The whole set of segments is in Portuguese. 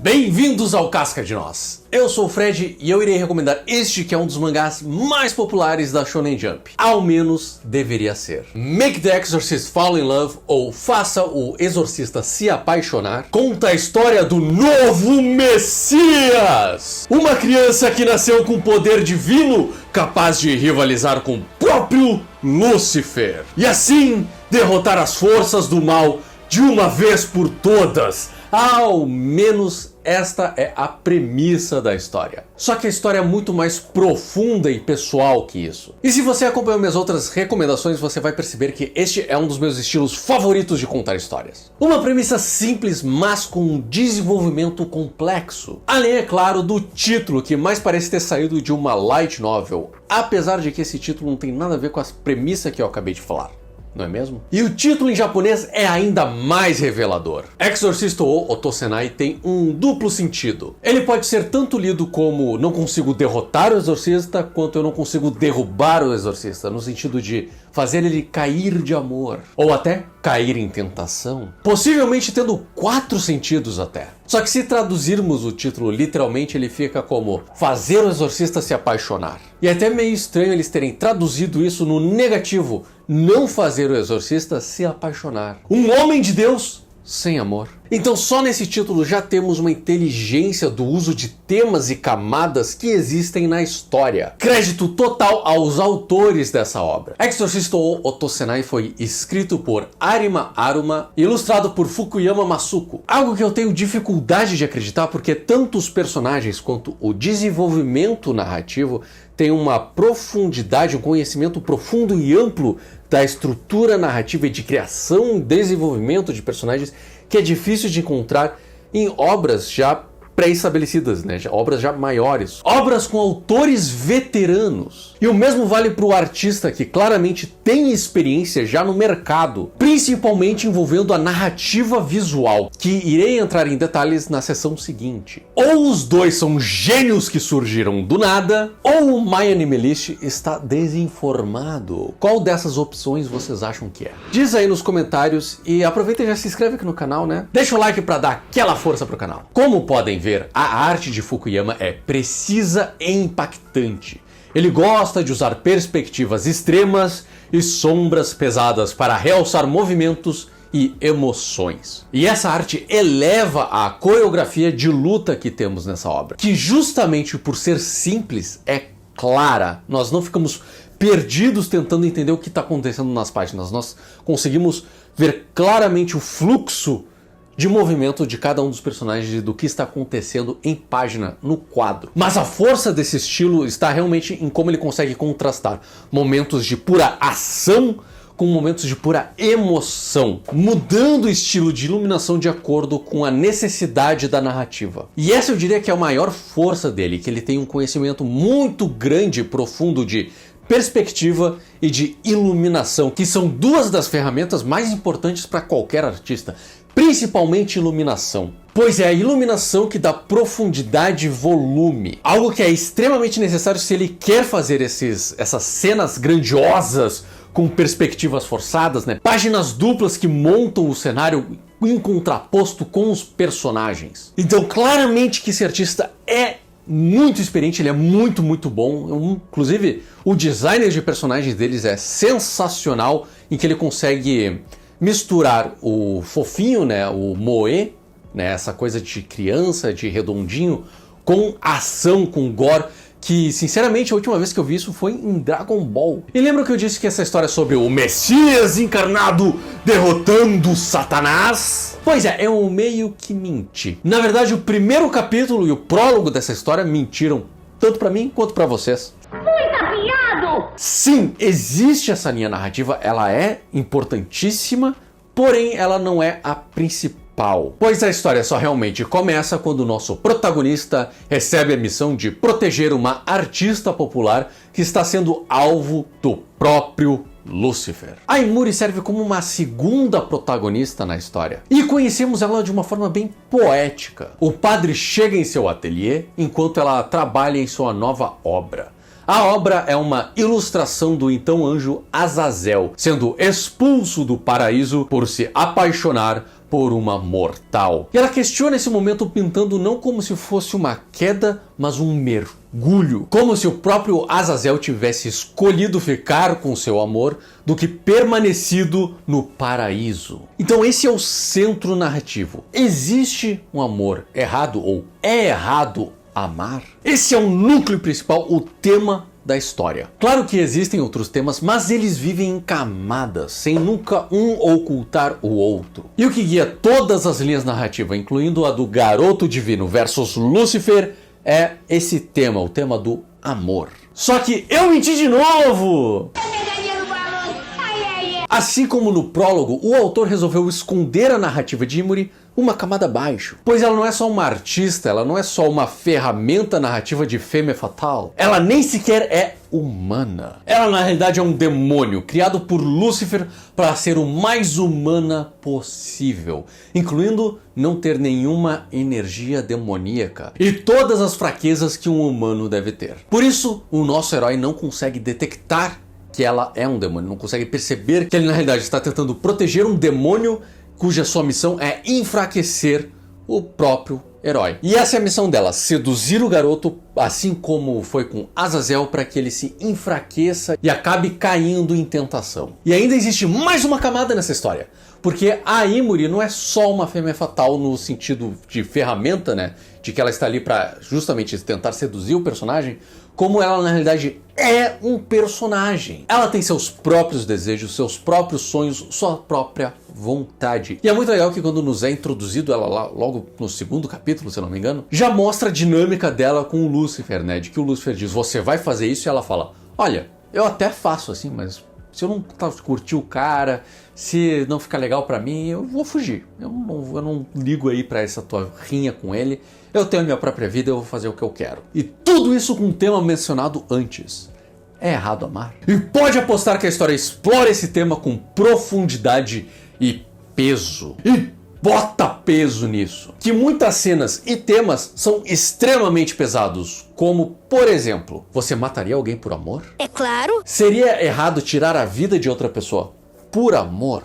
Bem-vindos ao Casca de Nós. Eu sou o Fred e eu irei recomendar este que é um dos mangás mais populares da Shonen Jump. Ao menos deveria ser. Make the Exorcist Fall in Love, ou Faça o Exorcista se Apaixonar, conta a história do novo Messias! Uma criança que nasceu com poder divino, capaz de rivalizar com o próprio Lúcifer. E assim, derrotar as forças do mal de uma vez por todas. Ao menos esta é a premissa da história. Só que a história é muito mais profunda e pessoal que isso. E se você acompanhou minhas outras recomendações, você vai perceber que este é um dos meus estilos favoritos de contar histórias. Uma premissa simples, mas com um desenvolvimento complexo. Além, é claro, do título, que mais parece ter saído de uma light novel, apesar de que esse título não tem nada a ver com a premissa que eu acabei de falar. Não é mesmo? E o título em japonês é ainda mais revelador. Exorcist ou Otosenai tem um duplo sentido. Ele pode ser tanto lido como não consigo derrotar o exorcista, quanto eu não consigo derrubar o exorcista, no sentido de fazer ele cair de amor, ou até cair em tentação. Possivelmente tendo 4 sentidos até. Só que se traduzirmos o título literalmente, ele fica como fazer o exorcista se apaixonar. E é até meio estranho eles terem traduzido isso no negativo, não fazer o exorcista se apaixonar. Um homem de Deus sem amor. Então só nesse título já temos uma inteligência do uso de temas e camadas que existem na história. Crédito total aos autores dessa obra. Exorcist ou Otosenai foi escrito por Arima Aruma e ilustrado por Fukuyama Masuko. Algo que eu tenho dificuldade de acreditar porque tanto os personagens quanto o desenvolvimento narrativo tem uma profundidade, um conhecimento profundo e amplo da estrutura narrativa e de criação e desenvolvimento de personagens que é difícil de encontrar em obras já pré-estabelecidas, né? Obras já maiores. Obras com autores veteranos. E o mesmo vale para o artista que claramente tem experiência já no mercado, principalmente envolvendo a narrativa visual, que irei entrar em detalhes na sessão seguinte. Ou os dois são gênios que surgiram do nada, ou o My Animalist está desinformado. Qual dessas opções vocês acham que é? Diz aí nos comentários e aproveita e já se inscreve aqui no canal, né? Deixa o like para dar aquela força pro canal. Como podem ver, a arte de Fukuyama é precisa e impactante. Ele gosta de usar perspectivas extremas e sombras pesadas para realçar movimentos e emoções. E essa arte eleva a coreografia de luta que temos nessa obra, que justamente por ser simples é clara. Nós não ficamos perdidos tentando entender o que está acontecendo nas páginas. Nós conseguimos ver claramente o fluxo de movimento de cada um dos personagens e do que está acontecendo em página, no quadro. Mas a força desse estilo está realmente em como ele consegue contrastar momentos de pura ação com momentos de pura emoção, mudando o estilo de iluminação de acordo com a necessidade da narrativa. E essa eu diria que é a maior força dele, que ele tem um conhecimento muito grande e profundo de perspectiva e de iluminação, que são duas das ferramentas mais importantes para qualquer artista. Principalmente iluminação, pois é a iluminação que dá profundidade e volume, algo que é extremamente necessário se ele quer fazer essas cenas grandiosas com perspectivas forçadas, né? Páginas duplas que montam o cenário em contraposto com os personagens. Então claramente que esse artista é muito experiente, ele é muito bom. Inclusive o design de personagens deles é sensacional, em que ele consegue misturar o fofinho, né, o moe, né, essa coisa de criança, de redondinho, com ação, com gore, que sinceramente a última vez que eu vi isso foi em Dragon Ball. E lembra que eu disse que essa história é sobre o Messias encarnado derrotando Satanás? Pois é um meio que menti. Na verdade, o primeiro capítulo e o prólogo dessa história mentiram, tanto pra mim quanto pra vocês. Sim, existe essa linha narrativa, ela é importantíssima, porém ela não é a principal. Pois a história só realmente começa quando o nosso protagonista recebe a missão de proteger uma artista popular que está sendo alvo do próprio Lúcifer. A Imuri serve como uma segunda protagonista na história e conhecemos ela de uma forma bem poética. O padre chega em seu ateliê enquanto ela trabalha em sua nova obra. A obra é uma ilustração do então anjo Azazel, sendo expulso do paraíso por se apaixonar por uma mortal. E ela questiona esse momento pintando não como se fosse uma queda, mas um mergulho. Como se o próprio Azazel tivesse escolhido ficar com seu amor do que permanecido no paraíso. Então esse é o centro narrativo. Existe um amor errado ou é errado amar? Esse é o núcleo principal, o tema da história. Claro que existem outros temas, mas eles vivem em camadas, sem nunca um ocultar o outro. E o que guia todas as linhas narrativas, incluindo a do garoto divino versus Lúcifer, é esse tema, o tema do amor. Só que eu menti de novo! Assim como no prólogo, o autor resolveu esconder a narrativa de Imuri uma camada abaixo. Pois ela não é só uma artista, ela não é só uma ferramenta narrativa de femme fatale. Ela nem sequer é humana. Ela na realidade é um demônio criado por Lúcifer para ser o mais humana possível, incluindo não ter nenhuma energia demoníaca e todas as fraquezas que um humano deve ter. Por isso, o nosso herói não consegue detectar que ela é um demônio, não consegue perceber que ele na realidade está tentando proteger um demônio cuja sua missão é enfraquecer o próprio herói. E essa é a missão dela, seduzir o garoto, assim como foi com Azazel, para que ele se enfraqueça e acabe caindo em tentação. E ainda existe mais uma camada nessa história, porque a Imuri não é só uma femme fatale no sentido de ferramenta, né, de que ela está ali para justamente tentar seduzir o personagem, como ela na realidade é um personagem. Ela tem seus próprios desejos, seus próprios sonhos, sua própria vontade. E é muito legal que quando nos é introduzido ela lá, logo no segundo capítulo, se eu não me engano, já mostra a dinâmica dela com o Lúcifer, né? De que o Lúcifer diz, você vai fazer isso, e ela fala, olha, eu até faço assim, mas se eu não curtir o cara, se não ficar legal pra mim, eu vou fugir. Eu não ligo aí pra essa tua rinha com ele. Eu tenho a minha própria vida, eu vou fazer o que eu quero. E tudo isso com um tema mencionado antes. É errado amar? E pode apostar que a história explora esse tema com profundidade e peso. E bota peso nisso. Que muitas cenas e temas são extremamente pesados. Como, por exemplo, você mataria alguém por amor? É claro. Seria errado tirar a vida de outra pessoa por amor?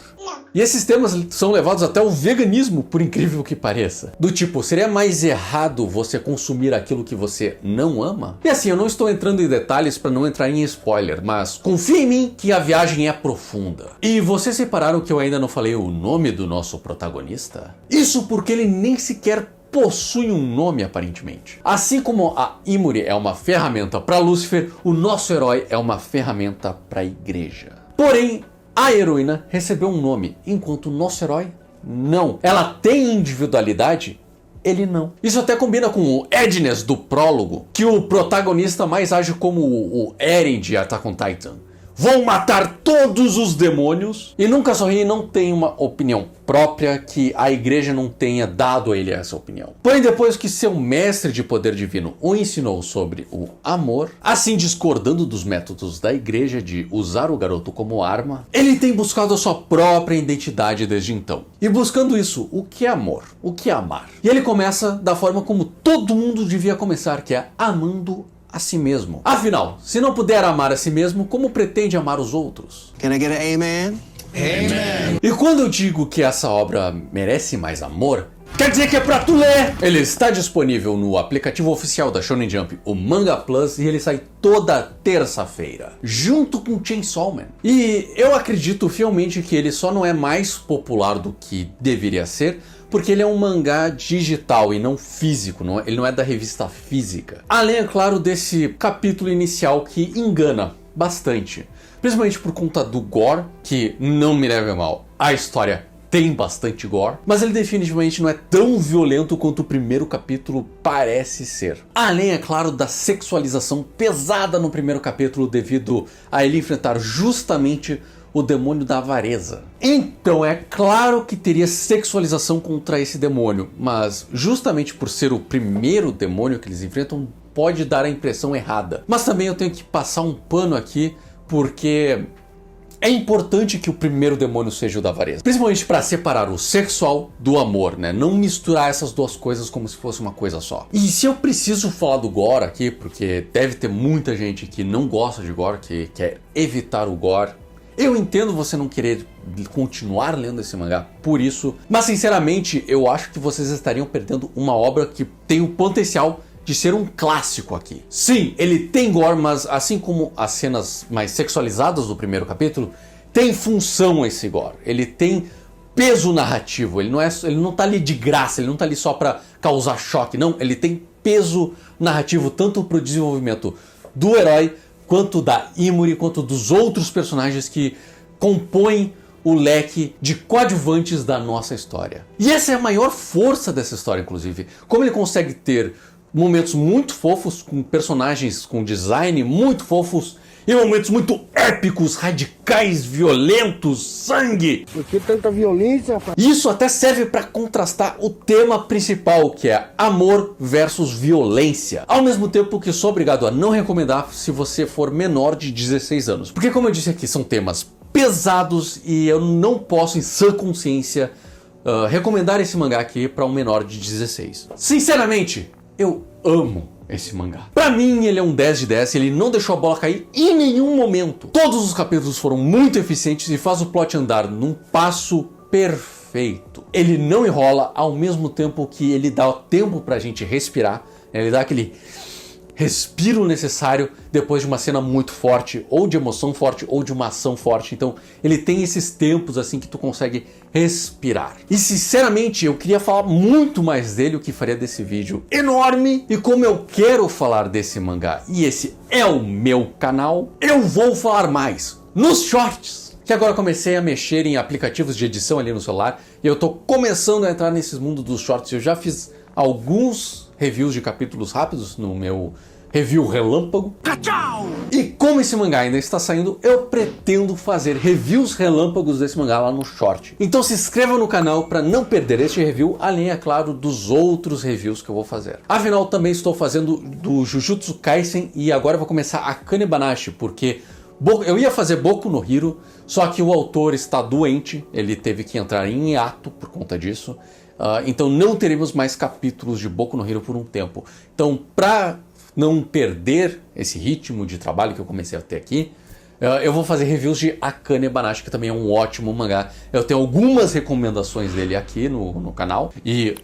E esses temas são levados até o veganismo, por incrível que pareça. Do tipo, seria mais errado você consumir aquilo que você não ama? E assim, eu não estou entrando em detalhes para não entrar em spoiler, mas confia em mim que a viagem é profunda. E vocês repararam que eu ainda não falei o nome do nosso protagonista? Isso porque ele nem sequer possui um nome aparentemente. Assim como a Imuri é uma ferramenta para Lúcifer, o nosso herói é uma ferramenta para a igreja. Porém, a heroína recebeu um nome, enquanto o nosso herói não. Ela tem individualidade, ele não. Isso até combina com o Ednes do prólogo, que o protagonista mais age como o Eren de Attack on Titan. Vou matar todos os demônios e nunca sorri e não tem uma opinião própria, que a igreja não tenha dado a ele essa opinião. Porém, depois que seu mestre de poder divino o ensinou sobre o amor, assim discordando dos métodos da igreja de usar o garoto como arma, ele tem buscado a sua própria identidade desde então. E buscando isso, o que é amor? O que é amar? E ele começa da forma como todo mundo devia começar, que é amando a si mesmo. Afinal, se não puder amar a si mesmo, como pretende amar os outros? Can I get an amen? Amen. E quando eu digo que essa obra merece mais amor, quer dizer que é pra tu ler! Ele está disponível no aplicativo oficial da Shonen Jump, o Manga Plus, e ele sai toda terça-feira, junto com Chainsaw Man. E eu acredito fielmente que ele só não é mais popular do que deveria ser, porque ele é um mangá digital e não físico, ele não é da revista física. Além, é claro, desse capítulo inicial que engana bastante. Principalmente por conta do gore, que não me leve a mal, a história tem bastante gore, mas ele definitivamente não é tão violento quanto o primeiro capítulo parece ser. Além, é claro, da sexualização pesada no primeiro capítulo devido a ele enfrentar justamente o demônio da avareza. Então é claro que teria sexualização contra esse demônio, mas justamente por ser o primeiro demônio que eles enfrentam, pode dar a impressão errada. Mas também eu tenho que passar um pano aqui, porque é importante que o primeiro demônio seja o da avareza. Principalmente para separar o sexual do amor, né? Não misturar essas duas coisas como se fosse uma coisa só. E se eu preciso falar do gore aqui, porque deve ter muita gente que não gosta de gore, que quer evitar o gore, eu entendo você não querer continuar lendo esse mangá por isso. Mas sinceramente, eu acho que vocês estariam perdendo uma obra que tem o potencial de ser um clássico aqui. Sim, ele tem gore, mas assim como as cenas mais sexualizadas do primeiro capítulo, tem função esse gore. Ele tem peso narrativo, ele não tá ali de graça, ele não tá ali só pra causar choque, não, ele tem peso narrativo tanto pro desenvolvimento do herói, quanto da Imuri, quanto dos outros personagens que compõem o leque de coadjuvantes da nossa história. E essa é a maior força dessa história, inclusive. Como ele consegue ter momentos muito fofos, com personagens com design muito fofos, e momentos muito épicos, radicais, violentos, sangue. Por que tanta violência? Isso até serve para contrastar o tema principal, que é amor versus violência. Ao mesmo tempo que sou obrigado a não recomendar se você for menor de 16 anos. Porque como eu disse aqui, são temas pesados e eu não posso em sã consciência recomendar esse mangá aqui para um menor de 16. Sinceramente, eu amo esse mangá. Pra mim ele é um 10 de 10, ele não deixou a bola cair em nenhum momento. Todos os capítulos foram muito eficientes e faz o plot andar num passo perfeito. Ele não enrola ao mesmo tempo que ele dá tempo pra gente respirar, ele dá aquele respiro necessário depois de uma cena muito forte, ou de emoção forte, ou de uma ação forte. Então ele tem esses tempos assim que tu consegue respirar. E sinceramente eu queria falar muito mais dele, o que faria desse vídeo enorme. E como eu quero falar desse mangá, e esse é o meu canal, eu vou falar mais nos shorts. Que agora comecei a mexer em aplicativos de edição ali no celular, e eu tô começando a entrar nesse mundo dos shorts. Eu já fiz alguns reviews de capítulos rápidos no meu review relâmpago. Tchau! E como esse mangá ainda está saindo, eu pretendo fazer reviews relâmpagos desse mangá lá no short. Então se inscreva no canal para não perder este review, além, é claro, dos outros reviews que eu vou fazer. Afinal, também estou fazendo do Jujutsu Kaisen e agora eu vou começar a Akane Banashi, porque eu ia fazer Boku no Hero, só que o autor está doente, ele teve que entrar em hiato por conta disso. Então não teremos mais capítulos de Boku no Hero por um tempo. Então, para não perder esse ritmo de trabalho que eu comecei a ter aqui, eu vou fazer reviews de Akane Banashi, que também é um ótimo mangá. Eu tenho algumas recomendações dele aqui no canal. E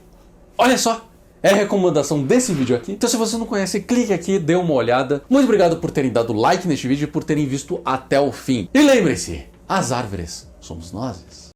olha só, é a recomendação desse vídeo aqui. Então se você não conhece, clique aqui, dê uma olhada. Muito obrigado por terem dado like neste vídeo e por terem visto até o fim. E lembre-se, as árvores somos nós.